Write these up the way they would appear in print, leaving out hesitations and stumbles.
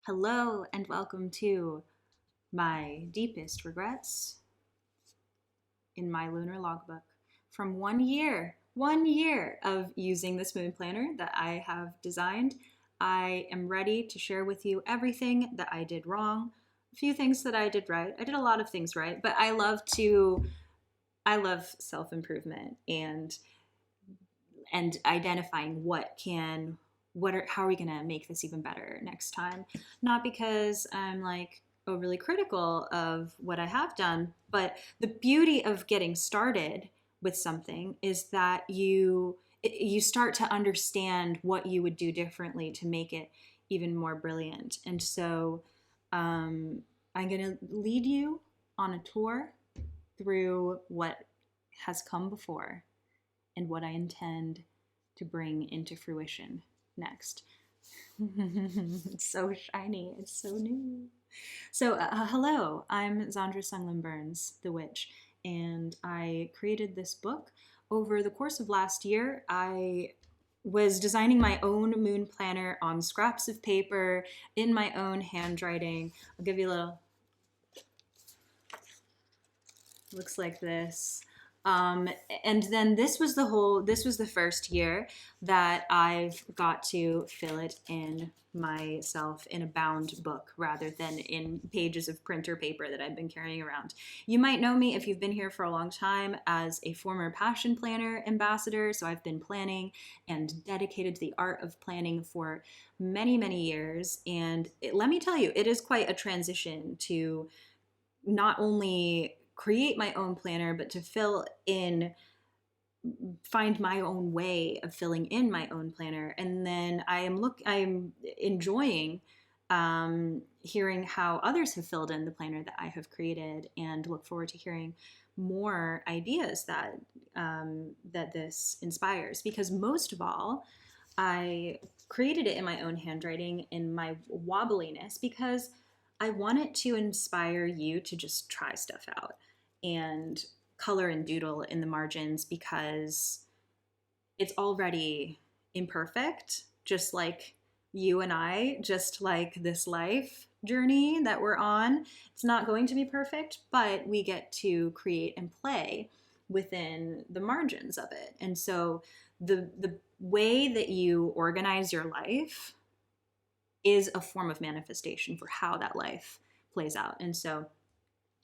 Hello and welcome to my deepest regrets in my lunar logbook from 1 year of using this moon planner that I have designed. I am ready to share with you everything that I did wrong, a few things that I did right. I did a lot of things right, but I love self-improvement and identifying how are we going to make this even better next time. Not because I'm like overly critical of what I have done, but the beauty of getting started with something is that you start to understand what you would do differently to make it even more brilliant. And so I'm going to lead you on a tour through what has come before and what I intend to bring into fruition next. It's so shiny, it's so new. Hello, I'm Zandra Sunglin Burns, the witch, and I created this book. Over the course of last year, I was designing my own moon planner on scraps of paper in my own handwriting. I'll give you a little, looks like this. And then this was the first year that I've got to fill it in myself in a bound book rather than in pages of printer paper that I've been carrying around. You might know me if you've been here for a long time as a former Passion Planner ambassador. So I've been planning and dedicated to the art of planning for many, many years. And let me tell you, it is quite a transition to not only create my own planner, but to find my own way of filling in my own planner. And then I'm enjoying hearing how others have filled in the planner that I have created, and look forward to hearing more ideas that this inspires. Because most of all, I created it in my own handwriting, in my wobbliness, because I want it to inspire you to just try stuff out and color and doodle in the margins, because it's already imperfect, just like you and I, just like this life journey that we're on. It's not going to be perfect, but we get to create and play within the margins of it. And so the way that you organize your life is a form of manifestation for how that life plays out. And so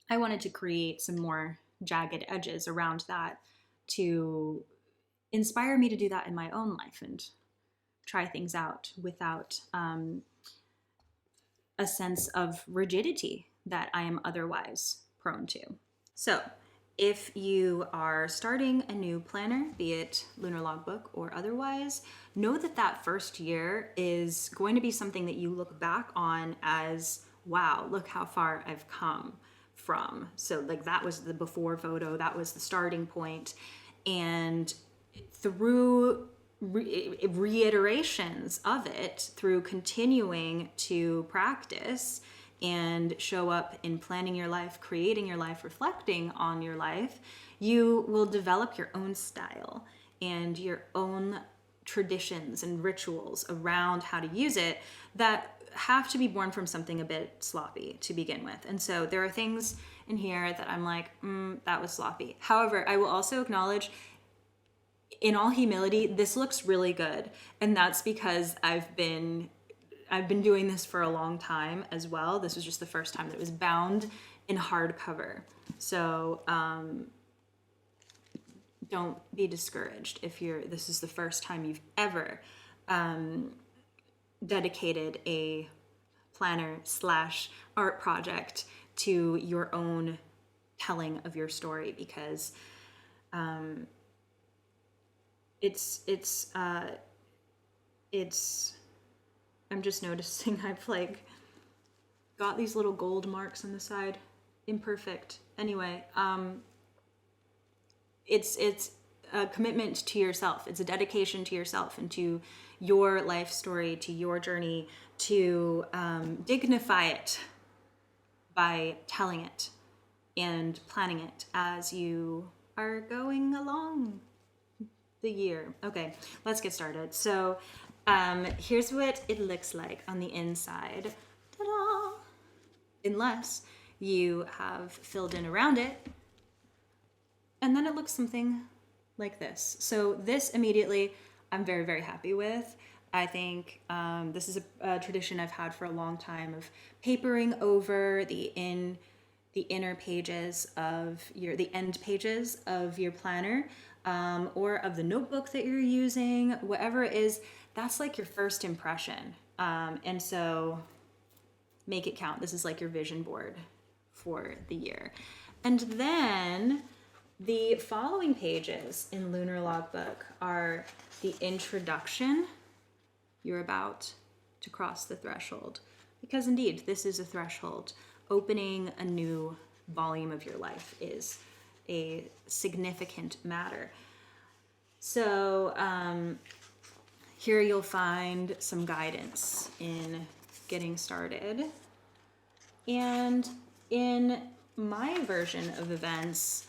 I wanted to create some more jagged edges around that to inspire me to do that in my own life and try things out without a sense of rigidity that I am otherwise prone to. So, if you are starting a new planner, be it Lunar Logbook or otherwise, know that that first year is going to be something that you look back on as, wow, look how far I've come from. So like that was the before photo, that was the starting point. And through reiterations of it, through continuing to practice and show up in planning your life, creating your life, reflecting on your life, you will develop your own style and your own traditions and rituals around how to use it that have to be born from something a bit sloppy to begin with. And so there are things in here that I'm like, that was sloppy. However, I will also acknowledge, in all humility, this looks really good. And that's because I've been doing this for a long time as well. This was just the first time that it was bound in hardcover. So don't be discouraged if this is the first time you've ever dedicated a planner / art project to your own telling of your story, because it's I'm just noticing I've like got these little gold marks on the side. Imperfect. Anyway, it's a commitment to yourself. It's a dedication to yourself and to your life story, to your journey, to dignify it by telling it and planning it as you are going along the year. Okay, let's get started. So here's what it looks like on the inside. Ta-da! Unless you have filled in around it, and then it looks something like this. So this immediately I'm very, very happy with. I think this is a tradition I've had for a long time of papering over the inner pages of the end pages of your planner, or of the notebook that you're using, whatever it is. That's like your first impression, and so make it count. This is like your vision board for the year. And then the following pages in Lunar Logbook are the introduction. You're about to cross the threshold, because indeed this is a threshold. Opening a new volume of your life is a significant matter. So here you'll find some guidance in getting started. And in my version of events,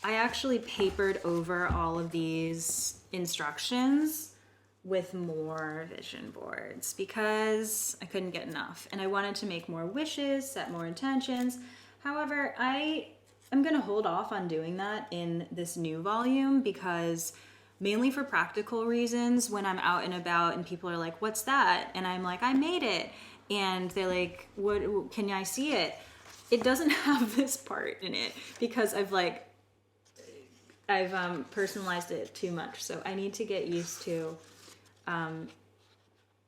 I actually papered over all of these instructions with more vision boards because I couldn't get enough, and I wanted to make more wishes, set more intentions. However, I'm going to hold off on doing that in this new volume, because mainly for practical reasons, when I'm out and about and people are like, "What's that?" and I'm like, "I made it." And they're like, "What, can I see it?" It doesn't have this part in it because I've personalized it too much. So I need to get used to I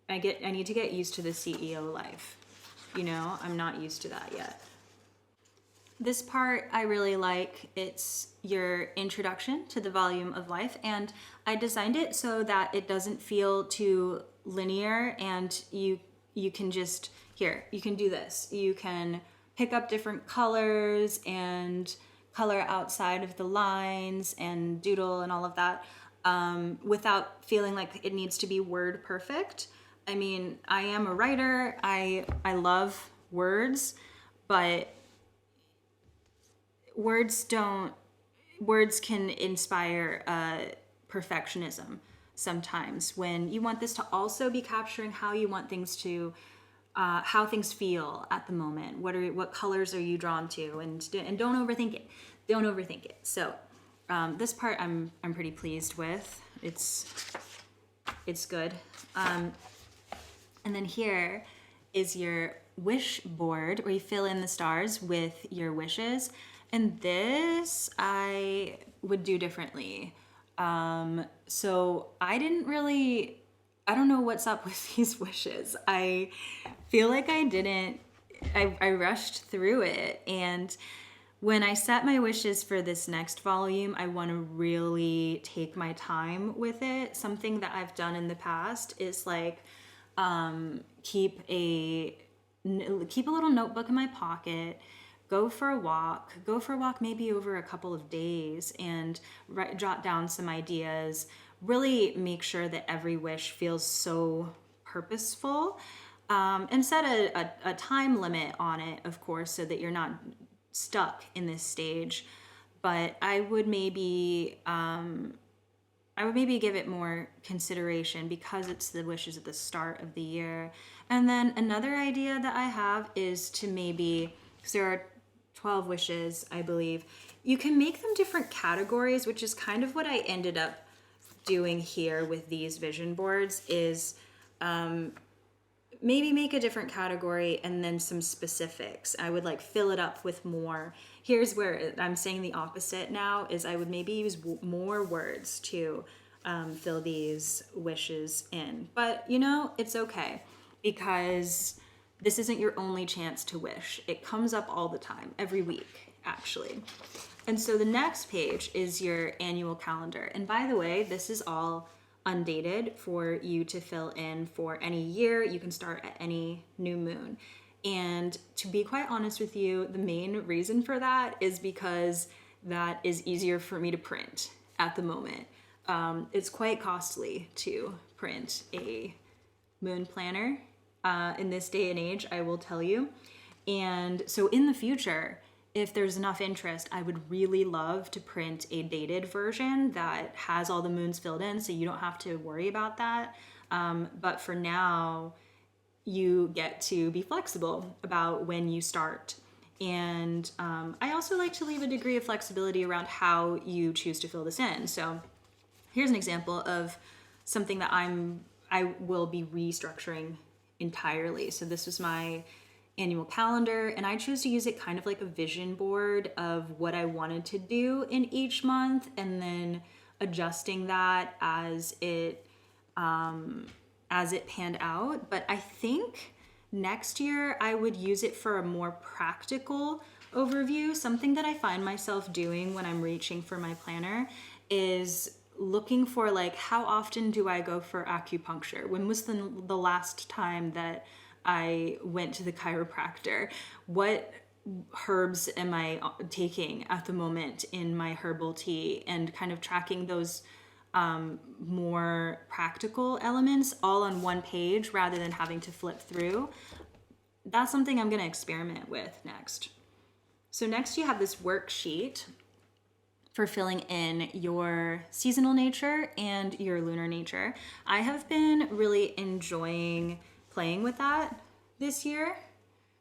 need to get used to the CEO life. You know, I'm not used to that yet. This part I really like. It's your introduction to the volume of life, and I designed it so that it doesn't feel too linear, and you can just, here, you can do this. You can pick up different colors and color outside of the lines and doodle and all of that, without feeling like it needs to be word perfect. I mean, I am a writer. I love words, but words can inspire perfectionism sometimes, when you want this to also be capturing how you want things to, how things feel at the moment. What colors are you drawn to, and don't overthink it. Don't overthink it. So this part I'm pretty pleased with. It's good. And then here is your wish board, where you fill in the stars with your wishes. And this I would do differently. So I don't know what's up with these wishes. I feel like I rushed through it. And when I set my wishes for this next volume, I want to really take my time with it. Something that I've done in the past is like, keep a little notebook in my pocket, go for a walk maybe over a couple of days, and jot down some ideas. Really make sure that every wish feels so purposeful, and set a time limit on it, of course, so that you're not stuck in this stage. But I would maybe give it more consideration, because it's the wishes at the start of the year. And then another idea that I have is to maybe, because there are 12 wishes, I believe, you can make them different categories, which is kind of what I ended up doing here with these vision boards, is maybe make a different category and then some specifics. I would like fill it up with more. Here's where I'm saying the opposite now, is I would maybe use more words to fill these wishes in. But you know, it's okay, because this isn't your only chance to wish. It comes up all the time, every week, actually. And so the next page is your annual calendar. And by the way, this is all undated for you to fill in for any year. You can start at any new moon. And to be quite honest with you, the main reason for that is because that is easier for me to print at the moment. It's quite costly to print a moon planner in this day and age, I will tell you. And so in the future, if there's enough interest, I would really love to print a dated version that has all the moons filled in, so you don't have to worry about that. But for now, you get to be flexible about when you start. And I also like to leave a degree of flexibility around how you choose to fill this in. So here's an example of something that I will be restructuring entirely. So this was my annual calendar, and I chose to use it kind of like a vision board of what I wanted to do in each month, and then adjusting that as it panned out. But I think next year I would use it for a more practical overview. Something that I find myself doing when I'm reaching for my planner is looking for, like, how often do I go for acupuncture? When was the last time that I went to the chiropractor? What herbs am I taking at the moment in my herbal tea? And kind of tracking those more practical elements all on one page rather than having to flip through. That's something I'm going to experiment with next. So next you have this worksheet for filling in your seasonal nature and your lunar nature. I have been really enjoying playing with that this year.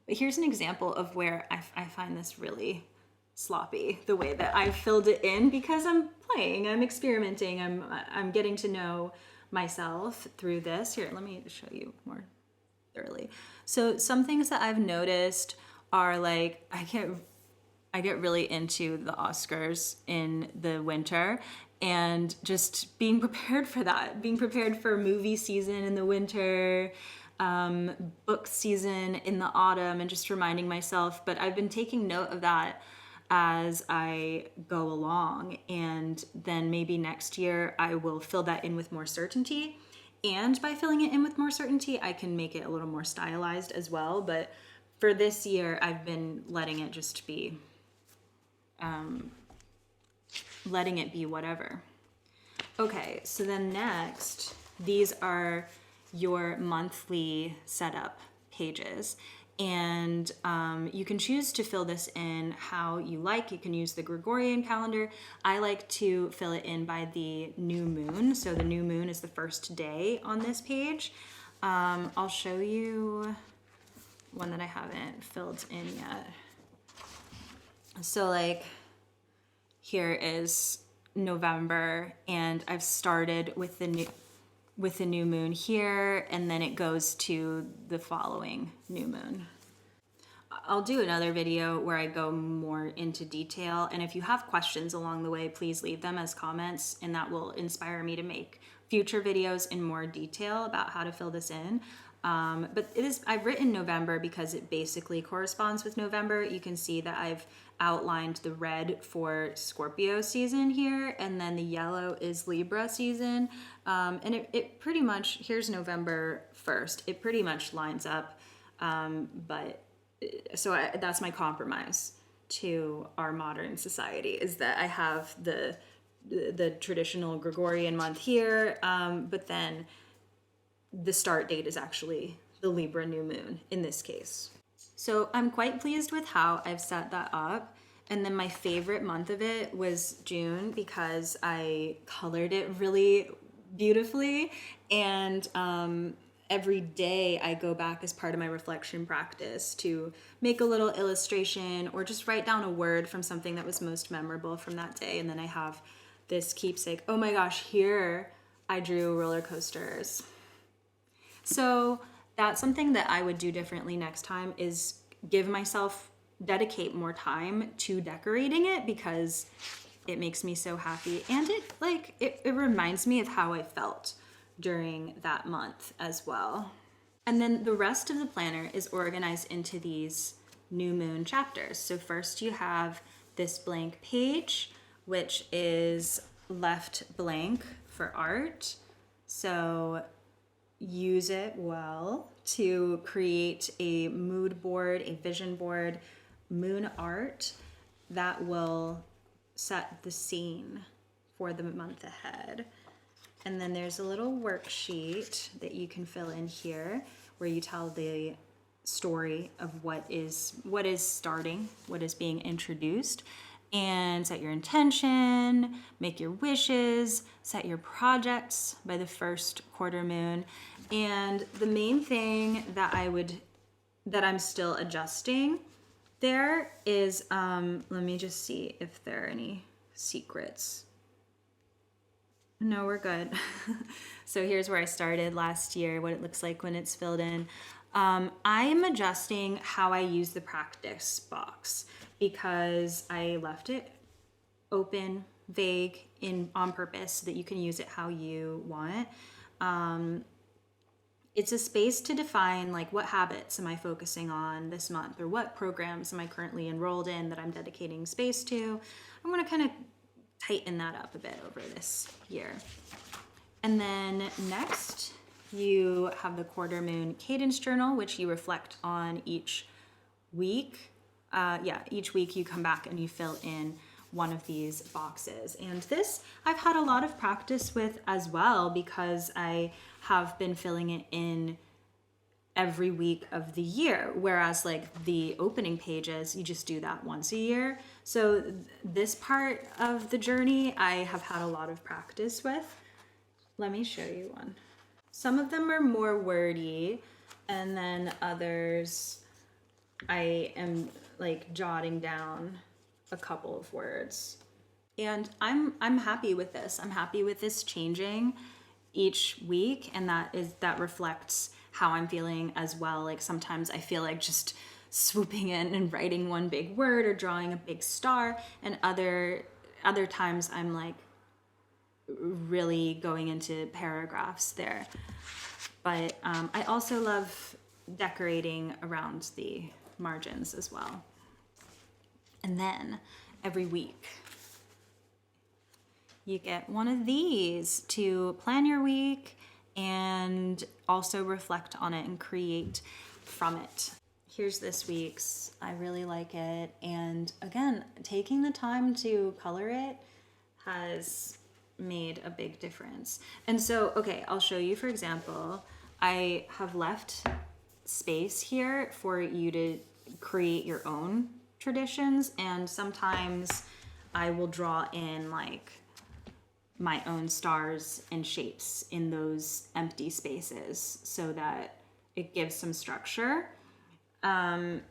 But here's an example of where I find this really sloppy, the way that I filled it in, because I'm playing, I'm experimenting, I'm getting to know myself through this. Here, let me show you more thoroughly. So some things that I've noticed are, like, I get really into the Oscars in the winter, and just being prepared for that, being prepared for movie season in the winter, book season in the autumn, and just reminding myself. But I've been taking note of that as I go along, and then maybe next year I will fill that in with more certainty. And by filling it in with more certainty, I can make it a little more stylized as well. But for this year, I've been letting it just be, letting it be whatever. Okay, so then next, these are your monthly setup pages. And you can choose to fill this in how you like. You can use the Gregorian calendar. I like to fill it in by the new moon. So the new moon is the first day on this page. I'll show you one that I haven't filled in yet. So, like, here is November, and I've started with the new moon here, and then it goes to the following new moon. I'll do another video where I go more into detail, and if you have questions along the way, please leave them as comments, and that will inspire me to make future videos in more detail about how to fill this in. But I've written November because it basically corresponds with November. You can see that I've outlined the red for Scorpio season here, and then the yellow is Libra season. And it pretty much, here's November 1st. It pretty much lines up. That's my compromise to our modern society, is that I have the traditional Gregorian month here, but then the start date is actually the Libra new moon in this case. So I'm quite pleased with how I've set that up. And then my favorite month of it was June, because I colored it really beautifully. And every day I go back as part of my reflection practice to make a little illustration or just write down a word from something that was most memorable from that day. And then I have this keepsake. Oh my gosh, here I drew roller coasters. So that's something that I would do differently next time, is dedicate more time to decorating it, because it makes me so happy. And it reminds me of how I felt during that month as well. And then the rest of the planner is organized into these new moon chapters. So first you have this blank page, which is left blank for art. So use it well to create a mood board, a vision board, moon art that will set the scene for the month ahead. And then there's a little worksheet that you can fill in here where you tell the story of what is starting, what is being introduced, and set your intention, make your wishes, set your projects by the first quarter moon. And the main thing that I'm still adjusting there is, let me just see if there are any secrets. No, we're good. So here's where I started last year, what it looks like when it's filled in. I'm adjusting how I use the practice box because I left it open, vague, on purpose so that you can use it how you want. It's a space to define like what habits am I focusing on this month, or what programs am I currently enrolled in that I'm dedicating space to. I'm going to kind of tighten that up a bit over this year. And then next, you have the quarter moon cadence journal, which you reflect on each week. Each week you come back and you fill in one of these boxes. And this I've had a lot of practice with as well, because I have been filling it in every week of the year, whereas like the opening pages, you just do that once a year. So this part of the journey I have had a lot of practice with. Let me show you one. Some of them are more wordy, and then others I am like jotting down a couple of words. And I'm happy with this. I'm happy with this changing each week, and that reflects how I'm feeling as well. Like sometimes I feel like just swooping in and writing one big word or drawing a big star, and other times I'm like really going into paragraphs there. But I also love decorating around the margins as well. And then every week you get one of these to plan your week and also reflect on it and create from it. Here's this week's. I really like it. And again, taking the time to color it has made a big difference. And so, okay, I'll show you, for example, I have left space here for you to create your own traditions, and sometimes I will draw in like my own stars and shapes in those empty spaces so that it gives some structure. And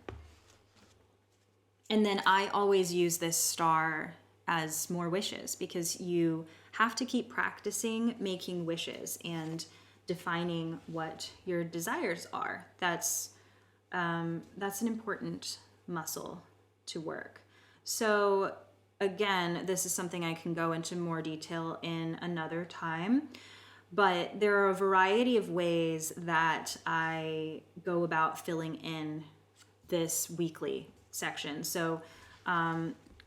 then I always use this star as more wishes, because you have to keep practicing making wishes and defining what your desires are. That's an important muscle to work. So again, this is something I can go into more detail in another time, but there are a variety of ways that I go about filling in this weekly section. So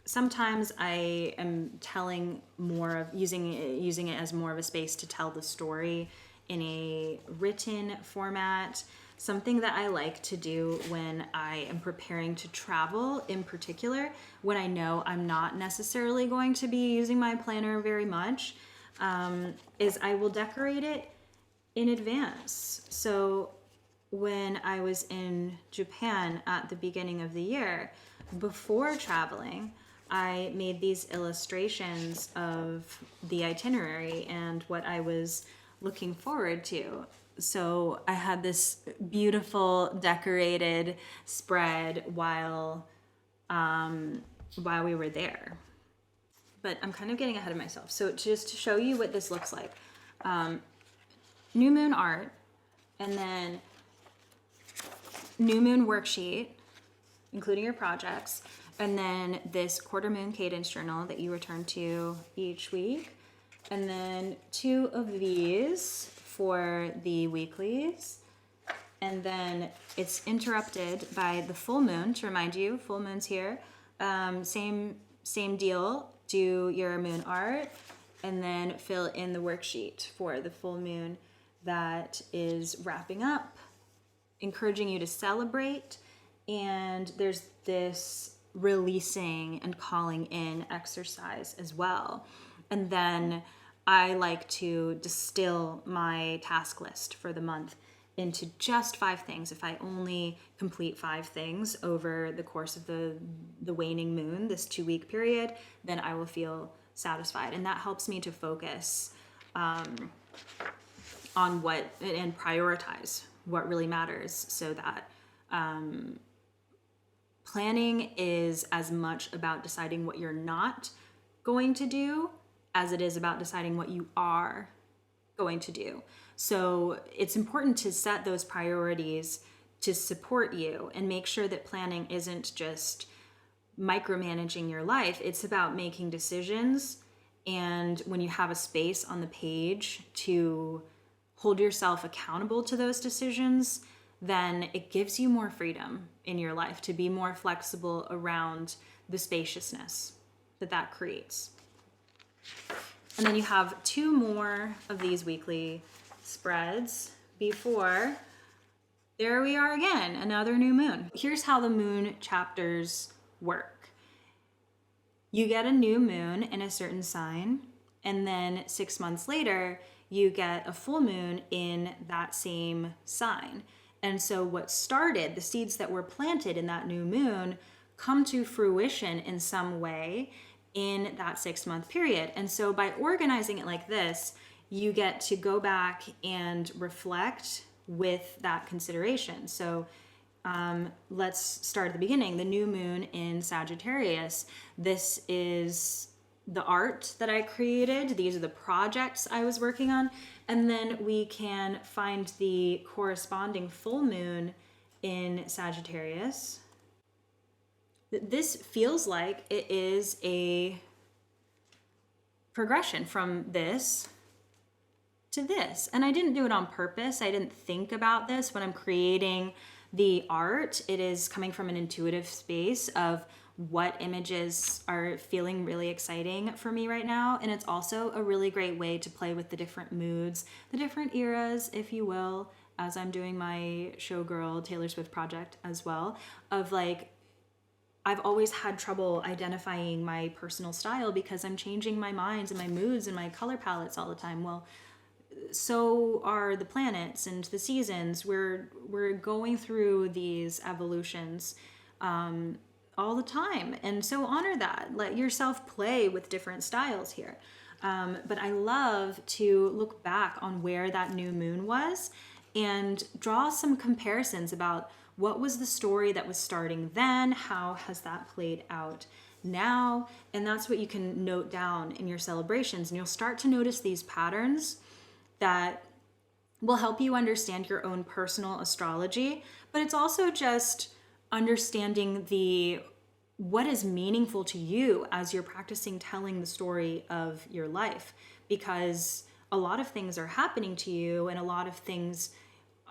sometimes I am telling more of using it as more of a space to tell the story in a written format. Something that I like to do when I am preparing to travel, in particular, when I know I'm not necessarily going to be using my planner very much, is I will decorate it in advance. So when I was in Japan at the beginning of the year, before traveling, I made these illustrations of the itinerary and what I was looking forward to. So I had this beautiful decorated spread while we were there. But I'm kind of getting ahead of myself. So just to show you what this looks like, new moon art, and then new moon worksheet, including your projects, and then this quarter moon cadence journal that you return to each week, and then 2 of these for the weeklies. And then it's interrupted by the full moon, to remind you, full moon's here. Same deal, do your moon art, and then fill in the worksheet for the full moon that is wrapping up, encouraging you to celebrate. And there's this releasing and calling in exercise as well. And then I like to distill my task list for the month into just 5 things. If I only complete 5 things over the course of the waning moon, this 2-week period, then I will feel satisfied. And that helps me to focus on what, and prioritize what really matters, so that planning is as much about deciding what you're not going to do as it is about deciding what you are going to do. So it's important to set those priorities to support you and make sure that planning isn't just micromanaging your life. It's about making decisions. And when you have a space on the page to hold yourself accountable to those decisions, then it gives you more freedom in your life to be more flexible around the spaciousness that that creates. And then you have 2 more of these weekly spreads before there we are again, another new moon. Here's how the moon chapters work. You get a new moon in a certain sign, and then 6 months later, you get a full moon in that same sign. And so what started, the seeds that were planted in that new moon, come to fruition in some way in that 6-month period. And so by organizing it like this, you get to go back and reflect with that consideration. So let's start at the beginning. The new moon in Sagittarius. This is the art that I created. These are the projects I was working on. And then we can find the corresponding full moon in Sagittarius. This feels like it is a progression from this to this. And I didn't do it on purpose. I didn't think about this when I'm creating the art. It is coming from an intuitive space of what images are feeling really exciting for me right now. And it's also a really great way to play with the different moods, the different eras, if you will, as I'm doing my Showgirl Taylor Swift project as well, of like, I've always had trouble identifying my personal style because I'm changing my minds and my moods and my color palettes all the time. Well, so are the planets and the seasons. We're going through these evolutions all the time, and so honor that. Let yourself play with different styles here. But I love to look back on where that new moon was and draw some comparisons about what was the story that was starting then, how has that played out now, and that's what you can note down in your celebrations, and you'll start to notice these patterns that will help you understand your own personal astrology. But it's also just understanding what is meaningful to you as you're practicing telling the story of your life, because a lot of things are happening to you and a lot of things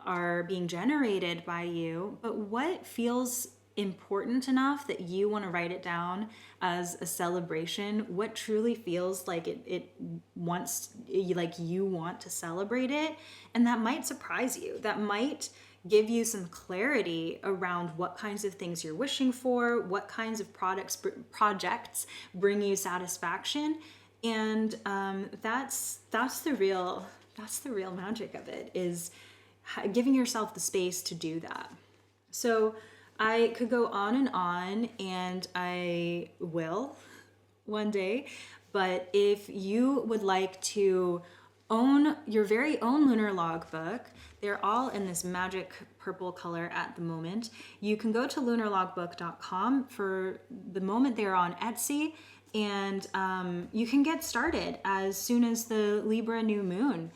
are being generated by you, but what feels important enough that you want to write it down as a celebration, what truly feels like it wants, like you want to celebrate it, and that might surprise you. That might give you some clarity around what kinds of things you're wishing for, what kinds of projects bring you satisfaction, and that's the real magic of it, is giving yourself the space to do that. So I could go on, and I will one day, but if you would like to own your very own lunar logbook, they're all in this magic purple color at the moment. You can go to lunarlogbook.com. For the moment, they're on Etsy, and you can get started as soon as the Libra new moon,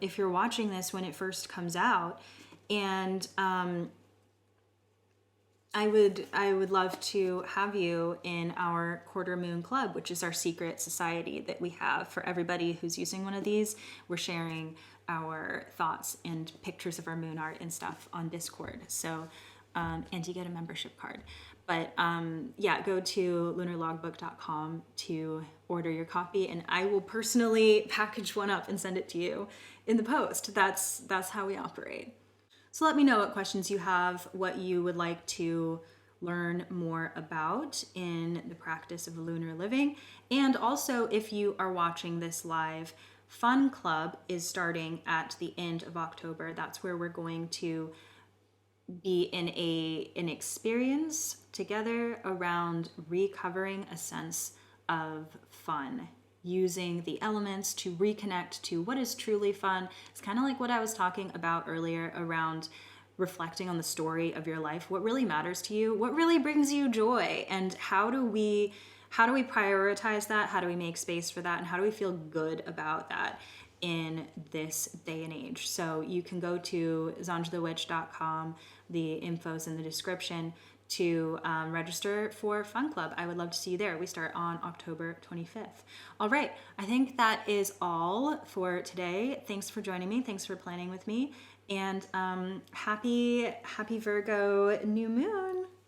if you're watching this when it first comes out. And I would love to have you in our quarter moon club, which is our secret society that we have for everybody who's using one of these. We're sharing our thoughts and pictures of our moon art and stuff on Discord. So, and you get a membership card. But yeah, go to lunarlogbook.com to order your copy, and I will personally package one up and send it to you in the post. That's how we operate. So let me know what questions you have, what you would like to learn more about in the practice of lunar living. And also, if you are watching this live, Fun Club is starting at the end of October. That's where we're going to be in an experience together around recovering a sense of fun using the elements to reconnect to what is truly fun. It's kind of like what I was talking about earlier around reflecting on the story of your life. What really matters to you? What really brings you joy? And how do we prioritize that? How do we make space for that? And how do we feel good about that in this day and age? So you can go to zanjthewitch.com. The info's in the description to register for Fun Club. I would love to see you there. We start on October 25th. All right, I think that is all for today. Thanks for joining me. Thanks for planning with me. And happy Virgo new moon.